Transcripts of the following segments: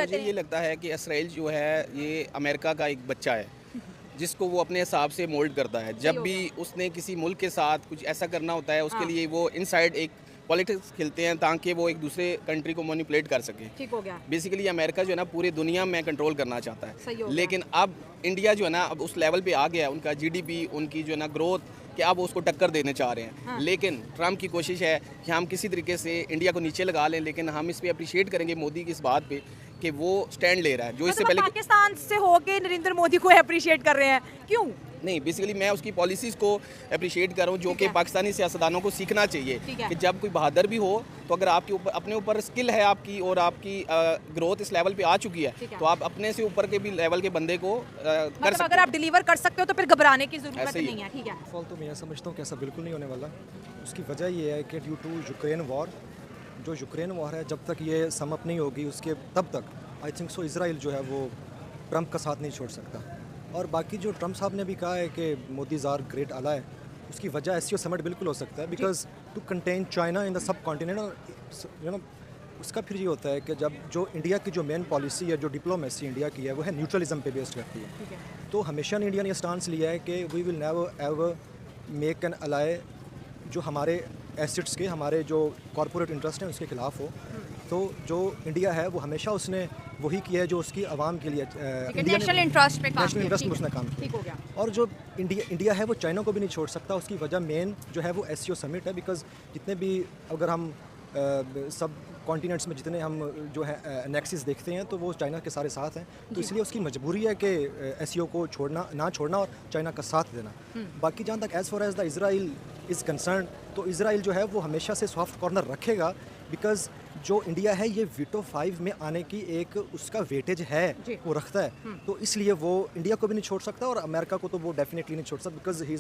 मुझे ये लगता है कि इसराइल जो है ये अमेरिका का एक बच्चा है जिसको वो अपने हिसाब से मोल्ड करता है। सही जब हो भी गया। उसने किसी मुल्क के साथ कुछ ऐसा करना होता है उसके हाँ, लिए वो इनसाइड एक पॉलिटिक्स खेलते हैं ताकि वो एक दूसरे कंट्री को मैनिपुलेट कर सके। ठीक हो गया। बेसिकली अमेरिका जो है ना पूरी दुनिया में कंट्रोल करना चाहता है, सही हो गया। लेकिन अब इंडिया जो है ना अब उस लेवल पे आ गया है, उनका जीडीपी उनकी जो है ना ग्रोथ कि अब वो उसको टक्कर देने चाह रहे हैं। हाँ। लेकिन ट्रम्प की कोशिश है कि हम किसी तरीके से इंडिया को नीचे लगा लें, लेकिन हम इस पे अप्रिशिएट करेंगे मोदी की इस बात पे कि वो स्टैंड ले रहा है जो इससे मतलब पहले पाकिस्तान से होके नरेंद्र मोदी को अप्रिशिएट कर रहे हैं, क्यों? नहीं, बेसिकली मैं उसकी पॉलिसीज़ को अप्रिशिएट कर रहा हूँ जो ठीक कि है। पाकिस्तानी सियासतदानों को सीखना चाहिए ठीक है। कि जब कोई बहादुर भी हो तो अगर आपके ऊपर अपने ऊपर स्किल है आपकी और आपकी ग्रोथ इस लेवल पे आ चुकी है ठीक है। तो आप अपने से ऊपर के भी लेवल के बंदे को कर मतलब सकते अगर हो। आप डिलीवर कर सकते हो तो फिर घबराने की जरूरत ऐसे ही। नहीं है, ठीक है। फॉल तो मैं समझता हूँ कि ऐसा बिल्कुल नहीं होने वाला। उसकी वजह ये है कि ड्यू टू यूक्रेन वॉर, जो यूक्रेन वॉर है जब तक ये सम अप नहीं होगी उसके तब तक आई थिंक सो इसराइल जो है वो ट्रंप का साथ नहीं छोड़ सकता। और बाकी जो ट्रंप साहब ने भी कहा है कि मोदी ज़ार ग्रेट आला है, उसकी वजह एससीओ समिट बिल्कुल हो सकता है because to contain China in the sub continent you उसका फिर ये होता है कि जब जो इंडिया की जो मेन पॉलिसी है, जो डिप्लोमेसी इंडिया की है वो है न्यूट्रलिज्म पे बेस्ड करती है। ठीक है। तो हमेशा इंडिया ने ये स्टांस लिया है कि we will never ever make an ally जो हमारे एसेट्स के, हमारे जो कॉरपोरेट इंटरेस्ट हैं उसके खिलाफ हो। तो जो इंडिया है वो हमेशा उसने वही किया है जो उसकी आवाम के लिए नेशनल इंटरेस्ट पे काम नेशनल किया, इंटरेस्ट में ठीक उसने है। काम किया। ठीक हो गया। और जो इंडिया है वो चाइना को भी नहीं छोड़ सकता। उसकी वजह मेन जो है वो एससीओ समिट है बिकॉज जितने भी अगर हम सब कॉन्टिनेंट्स में जितने हम जो है नेक्सिस देखते हैं तो वो चाइना के सारे साथ हैं। तो इसलिए उसकी मजबूरी है कि एससीओ को ना छोड़ना और चाइना का साथ देना। बाकी जहाँ तक as far as the Israel is concern तो इसराइल जो है वो हमेशा से सॉफ्ट कॉर्नर रखेगा बिकॉज जो इंडिया है ये वीटो 5 में आने की एक उसका वेटेज है वो रखता है। तो इसलिए वो इंडिया को भी नहीं छोड़ सकता और अमेरिका को तो वो डेफिनेटली नहीं छोड़ सकता because he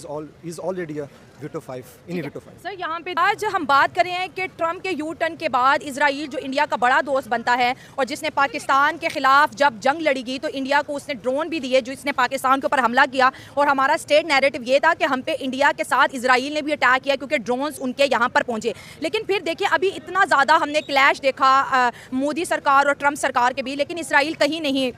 is already a veto 5 in veto 5। Sir यहाँ पे आज हम बात कर रहे हैं कि ट्रम्प के यू टर्न के बाद इजराइल जो इंडिया का बड़ा दोस्त बनता है और जिसने पाकिस्तान के खिलाफ जब जंग लड़ी गई तो इंडिया को उसने ड्रोन भी दिए जो इसने पाकिस्तान के ऊपर हमला किया। और हमारा स्टेट नैरेटिव ये था कि हम पे इंडिया के साथ इजराइल ने भी अटैक किया क्योंकि ड्रोन्स उनके यहाँ पर पहुंचे। लेकिन फिर देखिए अभी इतना ज़्यादा हमने क्लैश देखा मोदी सरकार और ट्रम्प सरकार के भी, लेकिन इजराइल कहीं नहीं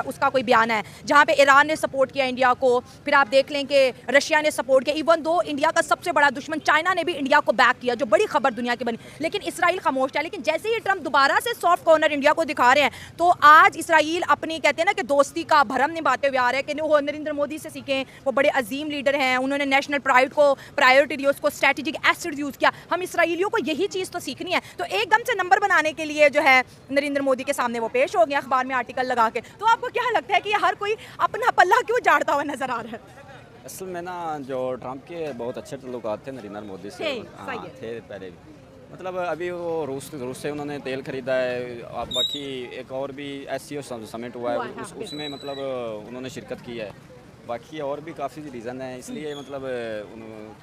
उसका कोई बयान है। जहाँ पे ईरान ने सपोर्ट किया इंडिया को, फिर आप देख लें कि रशिया ने सपोर्ट किया, इवन दो इंडिया का सबसे बड़ा दुश्मन चाइना ने भी इंडिया को बैक किया, जो बड़ी खबर दुनिया की बनी। लेकिन इसराइल खामोश है। लेकिन जैसे ही ट्रम्प दोबारा से सॉफ्ट कॉर्नर इंडिया को दिखा रहे हैं तो आज इसराइल अपनी कहते हैं ना कि दोस्ती का भरम निभाते हुए आ रहे हैं कि वो नरेंद्र मोदी से सीखें, वो बड़े अजीम लीडर हैं, उन्होंने नेशनल प्राइड को प्रायोरिटी दी, उसको स्ट्रेटेजिक एसेट यूज़ किया। हम इसराइलियों को यही चीज़ तो सीखनी है। तो एकदम से नंबर बनाने के लिए जो है नरेंद्र मोदी के सामने वो पेश हो गया अखबार में आर्टिकल लगा के। तो आपको क्या लगता है कि हर कोई अपना पल्ला क्यों झाड़ता हुआ नजर आ रहा है? असल में ना जो ट्रंप के बहुत अच्छे ताल्लुकात थे नरेंद्र मोदी से, सही है। थे पहले भी। मतलब अभी वो रूस से उन्होंने तेल खरीदा है। अब बाकी एक और भी एससीओ समिट हुआ है उसमें मतलब उन्होंने शिरकत की है। बाकी और भी काफ़ी रीज़न है, इसलिए मतलब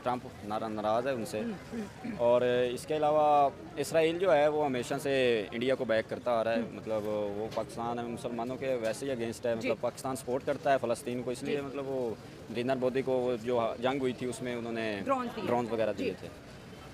ट्रंप नाराज़ है उनसे। और इसके अलावा इसराइल जो है वो हमेशा से इंडिया को बैक करता आ रहा है। मतलब वो पाकिस्तान है मुसलमानों के वैसे ही अगेंस्ट है। मतलब पाकिस्तान सपोर्ट करता है फ़लस्तीन को, इसलिए मतलब वो नरेंद्र मोदी को जो जंग हुई थी उसमें उन्होंने ड्रोन वगैरह दिए थे।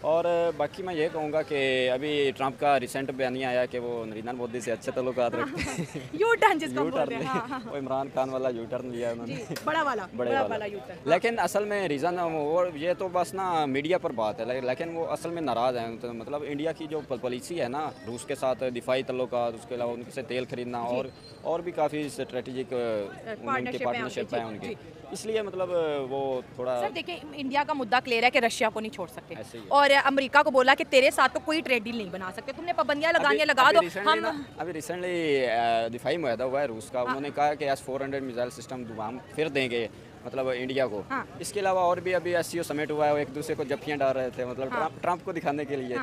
और बाकी मैं ये कहूँगा कि अभी ट्रंप का रिसेंट बयानिया आया कि वो नरेंद्र मोदी से अच्छे ताल्लुकात रखते हैं। यू टर्न जिसको बोल रहे हैं। हाँ। वो इमरान खान वाला यू टर्न लिया उन्होंने, बड़ा वाला यू टर्न। लेकिन असल में रीज़न वो ये तो बस ना मीडिया पर बात है, लेकिन वो असल में नाराज़ हैं। तो मतलब इंडिया की जो पॉलिसी है ना रूस के साथ दिफाई ताल्लुकात, उसके अलावा उनसे तेल खरीदना और भी काफ़ी स्ट्रेटेजिक पार्टनरशिप है उनकी, इसलिए मतलब वो थोड़ा। सर देखिए इंडिया का मुद्दा क्लियर है कि रशिया को नहीं छोड़ सकते ऐसे ही है। और अमेरिका को बोला कि तेरे साथ तो कोई ट्रेड डील नहीं बना सकते, तुमने पाबंदियां लगानी लगा दो। हम अभी रिसेंटली दिफाई मुआहदा हुआ है रूस का। उन्होंने कहा कि S-400 मिसाइल सिस्टम हम फिर देंगे मतलब इंडिया को। इसके अलावा और भी अभी एससीओ समिट हुआ है, वो एक दूसरे को जफ्फियाँ डाल रहे थे मतलब ट्रंप को दिखाने के लिए।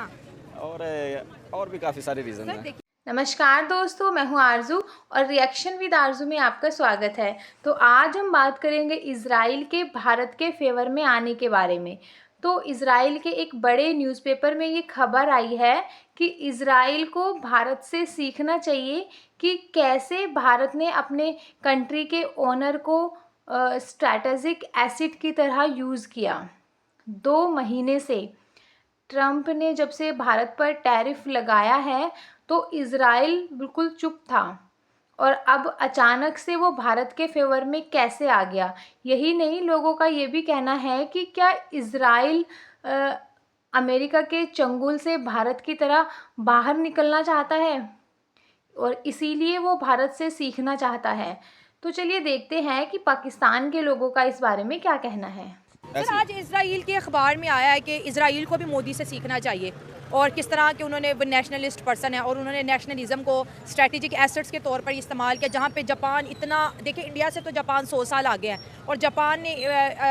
और भी काफ़ी सारे रीज़न हैं। नमस्कार दोस्तों, मैं हूं आरजू और रिएक्शन विद आरजू में आपका स्वागत है। तो आज हम बात करेंगे इज़राइल के भारत के फेवर में आने के बारे में। तो इज़राइल के एक बड़े न्यूज़पेपर में ये खबर आई है कि इज़राइल को भारत से सीखना चाहिए कि कैसे भारत ने अपने कंट्री के ओनर को स्ट्रैटेजिक एसेट की तरह यूज़ किया। 2 महीने से ट्रंप ने जब से भारत पर टैरिफ लगाया है तो इज़राइल बिल्कुल चुप था। और अब अचानक से वो भारत के फेवर में कैसे आ गया। यही नहीं, लोगों का ये भी कहना है कि क्या इज़राइल अमेरिका के चंगुल से भारत की तरह बाहर निकलना चाहता है और इसीलिए वो भारत से सीखना चाहता है। तो चलिए देखते हैं कि पाकिस्तान के लोगों का इस बारे में क्या कहना है। सर, आज इसराइल के अखबार में आया है कि इसराइल को भी मोदी से सीखना चाहिए और किस तरह के उन्होंने वो नेशनलिस्ट पर्सन है और उन्होंने नेशनलिज्म को स्ट्रेटेजिक एसेट्स के तौर पर इस्तेमाल किया, जहाँ पे जापान इतना, देखिए इंडिया से तो जापान 100 साल आगे है और जापान ने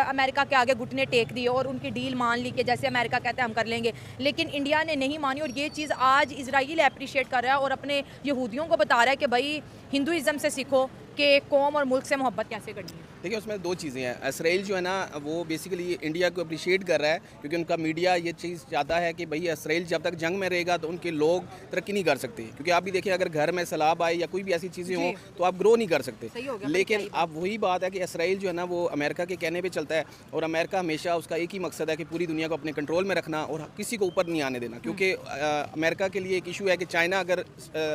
अमेरिका के आगे घुटने टेक दिए और उनकी डील मान ली कि जैसे अमेरिका कहता है हम कर लेंगे, लेकिन इंडिया ने नहीं मानी। और ये चीज़ आज इसराइल अप्रिशिएट कर रहा है और अपने यहूदियों को बता रहा है कि भाई हिंदुइज़्म से सीखो कि कौम और मुल्क से मोहब्बत कैसे करनी है। देखिए उसमें दो चीज़ें हैं। इसराइल जो है ना वो बेसिकली इंडिया को अप्रिशिएट कर रहा है क्योंकि उनका मीडिया ये चीज़ चाहता है कि भाई इसराइल जब तक जंग में रहेगा तो उनके लोग तरक्की नहीं कर सकते, क्योंकि आप भी देखिए अगर घर में सैलाब आए या कोई भी ऐसी चीज़ें हों तो आप ग्रो नहीं कर सकते। लेकिन अब वही बात है कि इसराइल जो है ना वो अमेरिका के कहने पर चलता है और अमेरिका हमेशा उसका एक ही मकसद है कि पूरी दुनिया को अपने कंट्रोल में रखना और किसी को ऊपर नहीं आने देना, क्योंकि अमेरिका के लिए एक इशू है कि चाइना अगर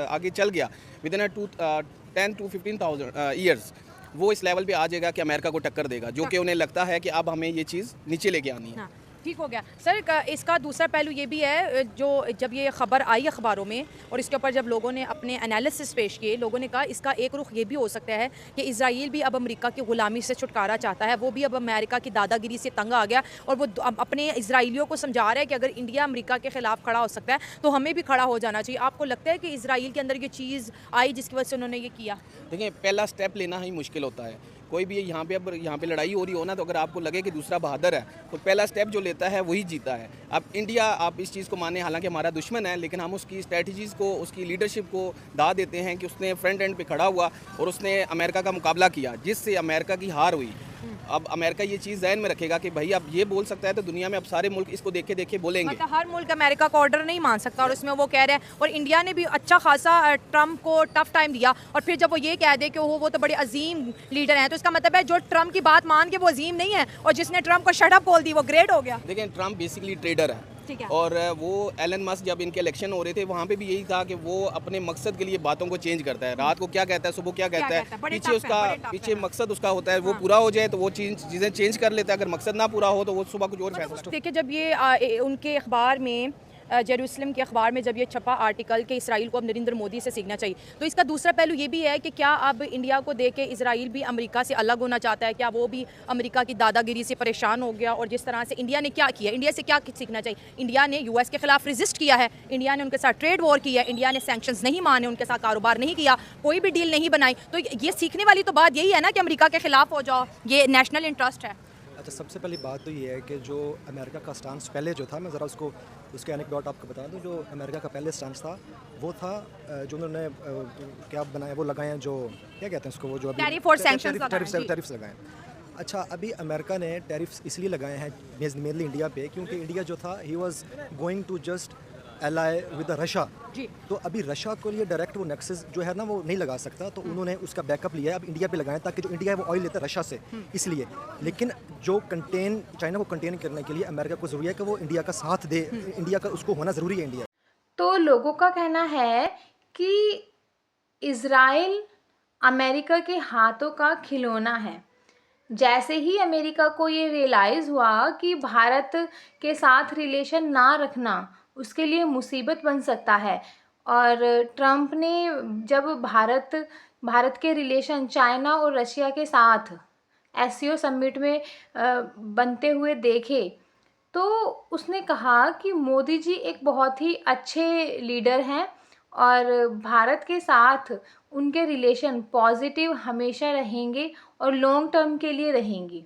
आगे चल गया विद इन 10 to 15,000 ईयर्स वो इस लेवल पे आ जाएगा कि अमेरिका को टक्कर देगा, जो कि उन्हें लगता है कि अब हमें ये चीज़ नीचे लेके आनी है। हाँ, ठीक हो गया सर। इसका दूसरा पहलू ये भी है, जो जब ये खबर आई अखबारों में और इसके ऊपर जब लोगों ने अपने एनालिसिस पेश किए, लोगों ने कहा इसका एक रुख ये भी हो सकता है कि इजराइल भी अब अमेरिका की ग़ुलामी से छुटकारा चाहता है, वो भी अब अमेरिका की दादागिरी से तंग आ गया और वो अपने इसराइलियों को समझा रहा है कि अगर इंडिया अमेरिका के ख़िलाफ़ खड़ा हो सकता है तो हमें भी खड़ा हो जाना चाहिए। आपको लगता है कि इसराइल के अंदर ये चीज़ आई जिसकी वजह से उन्होंने ये किया? देखिए पहला स्टेप लेना ही मुश्किल होता है। कोई भी यहाँ पे लड़ाई हो रही हो ना, तो अगर आपको लगे कि दूसरा बहादुर है तो पहला स्टेप जो लेता है वही जीता है। अब इंडिया, आप इस चीज़ को माने हालांकि हमारा दुश्मन है, लेकिन हम उसकी स्ट्रेटजीज़ को, उसकी लीडरशिप को दाद देते हैं कि उसने फ्रंट एंड पे खड़ा हुआ और उसने अमेरिका का मुकाबला किया, जिससे अमेरिका की हार हुई। अब अमेरिका ये चीज़ ज़हन में रखेगा कि भाई अब ये बोल सकता है तो दुनिया में अब सारे मुल्क इसको देखे बोलेंगे। मतलब हर मुल्क अमेरिका का ऑर्डर नहीं मान सकता और उसमें वो कह रहे हैं, और इंडिया ने भी अच्छा खासा ट्रम्प को टफ टाइम दिया और फिर जब वो ये कह दे कि वो तो बड़े अजीम लीडर हैं, तो इसका मतलब है जो ट्रम्प की बात मान के वो अजीम नहीं है और जिसने ट्रम्प को शट अप बोल दी वो ग्रेट हो गया। देखिए ट्रम्प बेसिकली ट्रेडर है और वो एलन मस्क जब इनके इलेक्शन हो रहे थे वहाँ पे भी यही था कि वो अपने मकसद के लिए बातों को चेंज करता है। रात को क्या कहता है, सुबह क्या कहता है, पीछे मकसद उसका होता है। वो पूरा हो जाए तो वो चीज़ें चेंज कर लेता है, अगर मकसद ना पूरा हो तो वो सुबह कुछ और फैसला। देखिए जब ये उनके अखबार में, जेरूसलम के अखबार में जब ये छपा आर्टिकल कि इसराइल को अब नरेंद्र मोदी से सीखना चाहिए, तो इसका दूसरा पहलू ये भी है कि क्या अब इंडिया को देख के इसराइल भी अमेरिका से अलग होना चाहता है? क्या वो भी अमेरिका की दादागिरी से परेशान हो गया? और जिस तरह से इंडिया ने क्या किया, इंडिया से क्या सीखना चाहिए? इंडिया ने यूएस के खिलाफ रेजिस्ट किया है, इंडिया ने उनके साथ ट्रेड वॉर किया है, इंडिया ने सैंक्शंस नहीं माने, उनके साथ कारोबार नहीं किया, कोई भी डील नहीं बनाई। तो ये सीखने वाली तो बात यही है ना कि अमेरिका के खिलाफ हो जाओ, ये नेशनल इंटरेस्ट है। अच्छा, सबसे पहली बात तो ये है कि जो अमेरिका का स्टांस पहले जो था, मैं ज़रा उसके एनेक्डोट आपको बता दूं। जो अमेरिका का पहले स्टांस था वो था जो उन्होंने क्या बनाया, वो लगाए हैं जो क्या कहते हैं उसको, वो जो टैरिफ्स लगाए। अच्छा, अभी अमेरिका ने टैरिफ्स इसलिए लगाए हैं मेनली इंडिया पे क्योंकि इंडिया जो था ही was going to just ally with Russia, तो अभी रशिया को लिए डायरेक्ट वो नेक्सस जो है ना वो नहीं लगा सकता, तो उन्होंने उसका बैकअप लिया है, अब इंडिया पे लगाएं ताकि जो इंडिया है वो ऑयल लेता है रशिया से, इसलिए। लेकिन जो चाइना को कंटेन करने के लिए अमेरिका को ज़रूरी है कि वो इंडिया का साथ दे, इंडिया का उसको होना ज़रूरी है इंडिया। तो लोगों का कहना है कि इज़राइल अमेरिका के हाथों का खिलौना है। जैसे ही अमेरिका को ये रियलाइज़ हुआ कि भारत के साथ रिलेशन ना रखना उसके लिए मुसीबत बन सकता है, और ट्रम्प ने जब भारत के रिलेशन चाइना और रशिया के साथ एससीओ समिट में बनते हुए देखे, तो उसने कहा कि मोदी जी एक बहुत ही अच्छे लीडर हैं और भारत के साथ उनके रिलेशन पॉजिटिव हमेशा रहेंगे और लॉन्ग टर्म के लिए रहेंगी।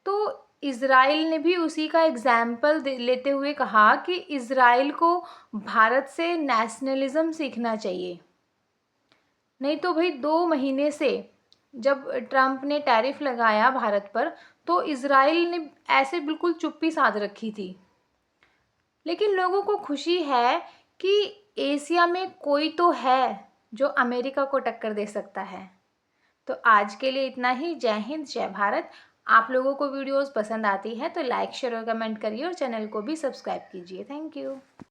तो इज़राइल ने भी उसी का एग्जाम्पल लेते हुए कहा कि इज़राइल को भारत से नेशनलिज्म सीखना चाहिए। नहीं तो भाई 2 महीने से जब ट्रम्प ने टैरिफ लगाया भारत पर तो इज़राइल ने ऐसे बिल्कुल चुप्पी साध रखी थी, लेकिन लोगों को खुशी है कि एशिया में कोई तो है जो अमेरिका को टक्कर दे सकता है। तो आज के लिए इतना ही। जय हिंद, जय भारत। आप लोगों को वीडियोस पसंद आती है तो लाइक शेयर और कमेंट करिए और चैनल को भी सब्सक्राइब कीजिए। Thank you.